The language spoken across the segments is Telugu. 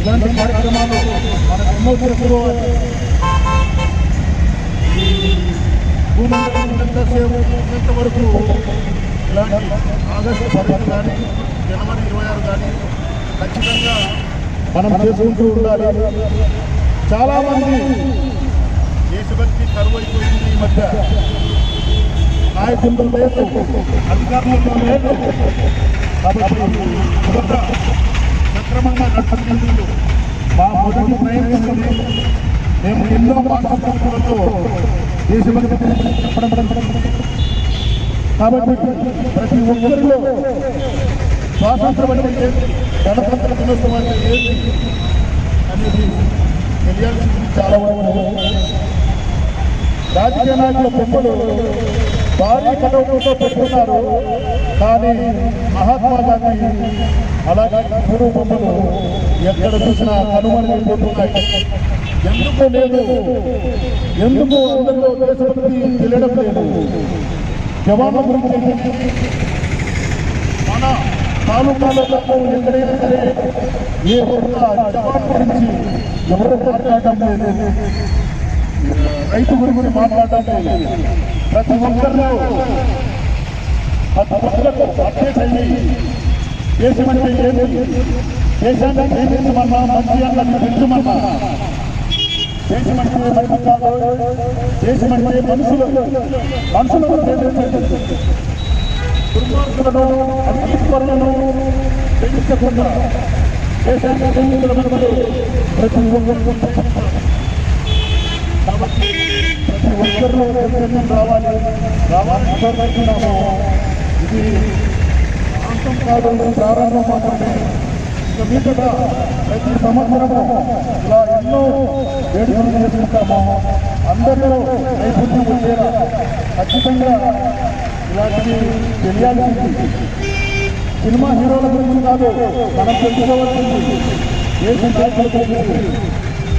ఇలాంటి కార్యక్రమాలు మనం ఎన్నో చేసుకోవాలి. ఉన్నంత వరకు ఇలాంటి ఆగస్టు 10 కానీ జనవరి 26 కానీ ఖచ్చితంగా మనం చేసుకుంటూ ఉండాలి. చాలామంది దేశభక్తి కరువైపోయింది ఈ మధ్య. నాయకుల్లో లేదు, అధికారులలో లేదు. కాబట్టి సక్రమంగా నడుచుకుంటూ మా మొదటి ప్రయత్నం మేము ఎన్నో పాఠశాలతో దేశభక్తి చెప్పడం. కాబట్టి ప్రతి ఒక్కరిలో స్వాతంత్రం అంటే ఏంటి, గణతంత్ర దినోత్సవం అంటే ఏంటి అనేది తెలియాల్సింది చాలా వరకు. రాజకీయ నాయకుల బొమ్మలు భారీ కటౌట్లతో పెట్టుకున్నారు, కానీ మహాత్మా గాంధీ అలాగే నెహ్రూ బొమ్మలు ఎక్కడ చూసినా కనుమరుగైపోతున్నాయి. ఎందుకు లేదు, ఎందుకు అందరిలో దేశభక్తి తెలియడం లేదు? జవాన్ల గురించి మన తాలూకాలలో ఎక్కడైనా సరే ఏ ఒక్క జవాన్ గురించి ఎవరు మాట్లాడటం లేదు, రైతు గురించి మాట్లాడటం లేదు. ప్రతి ఒక్కరిలో అప్డేట్ అయ్యి దేశం అంటే ఏంటి, దేశాన్ని ప్రేమించమన్నా, మంచి అన్నది పెంచమన్నా, దేశం అంటే మంచి కాదు, దేశం అంటే మనుషులను ప్రేమించండి. దుర్మార్గులను అధికారులను ప్రేమించకుండా దేశాన్ని ప్రేమించడం ప్రతి ఒక్కరు. కాబట్టి ప్రతి ఒక్కరిలో రావాలని కోరుకుంటున్నాము. ఇది అంతం కాదు, ప్రారంభం మాత్రమే. ఇక మీదట ప్రతి సంవత్సరము ఇలా ఎన్నో వేడుకలు చేసుకుంటాము. అందరిలో నైపుణ్యం వచ్చేలా ఖచ్చితంగా ఇలాంటివి తెలియాల్సింది. సినిమా హీరోల గురించి కాదు మనం తెలుసుకోవాల్సింది, దేశ నాయకుల గురించి.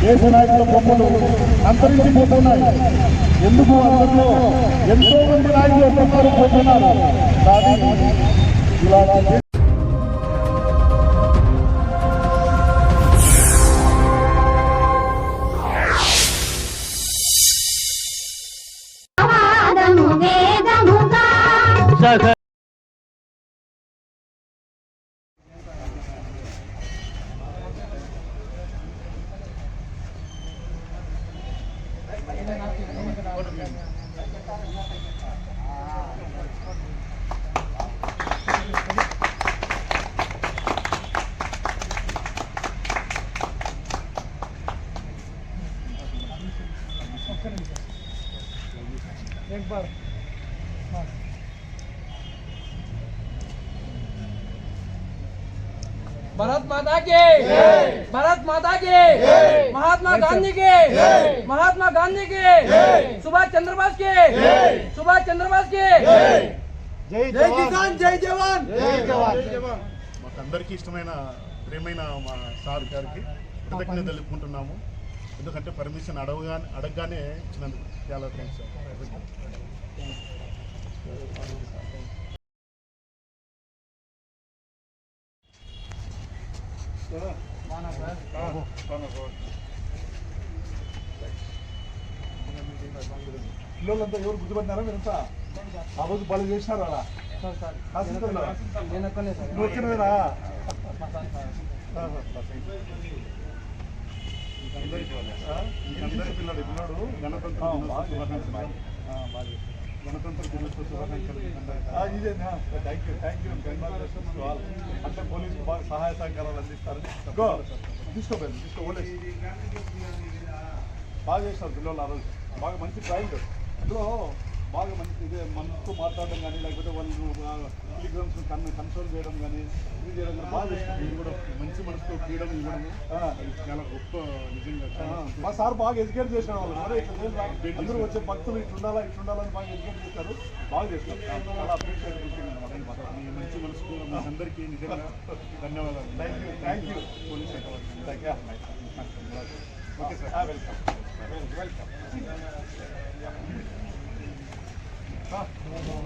దేశ నాయకుల బొమ్మలు అంతరించిపోతున్నాయి. ఎందుకు? అందరిలో ఎంతో మంది నాయకులు వస్తున్నారు, పోతున్నారు. కానీ ఇలా एक बार भारत माता के, भारत माता के, महात्मा गांधी के, महात्मा गांधी के, सुभाष चंद्र बोस के, सुभाष चंद्र बोस के, जय किसान, जय जवान, जय जवान. మాకందరికీ ఇష్టమైన ప్రేమైన మా సార్ గారికి కృతజ్ఞతలు తెలుపుకుంటున్నాము. ఎందుకంటే పర్మిషన్ అడగగానే ఇచ్చినందుకు చాలా థ్యాంక్స్. పిల్లలంతా ఎవరు గుర్తుపట్టినారా? మీరంతా ఆ రోజు బలి చేసినారు అలా వచ్చినవేనా? పిల్లడు గణతంత్ర దినోత్సవ శుభాకాంక్షలు. Thank you. అంటే పోలీసు బాగా సహాయ సహకారాలు అందిస్తారు. తీసుకోవాలి బాగా చేస్తారు పిల్లలు. ఆ రోజు బాగా మంచి డ్రాయింగ్, అందులో బాగా మంచి ఇదే మనతో మాట్లాడడం కానీ, లేకపోతే వాళ్ళు టెలిగ్రామ్స్ కన్సోల్ చేయడం కానీ, ఇది చేయడం కానీ బాగా చేస్తారు. ఇది కూడా మంచి మనసుతో ఫ్రీడమ్ ఇవ్వడం చాలా గొప్ప. నిజంగా మా సార్ బాగా ఎడ్యుకేట్ చేసిన వాళ్ళు. అందరూ వచ్చే భక్తులు ఇట్లుండాలని బాగా ఎడ్యుకేట్ చేస్తారు, బాగా చేస్తారు. చాలా అప్రిషియేట్ మీ మంచి మనసుకు మీ అందరికీ నిజంగా ధన్యవాదాలు. థ్యాంక్ యూ పోలీస్ శాఖ. Okay sir, welcome.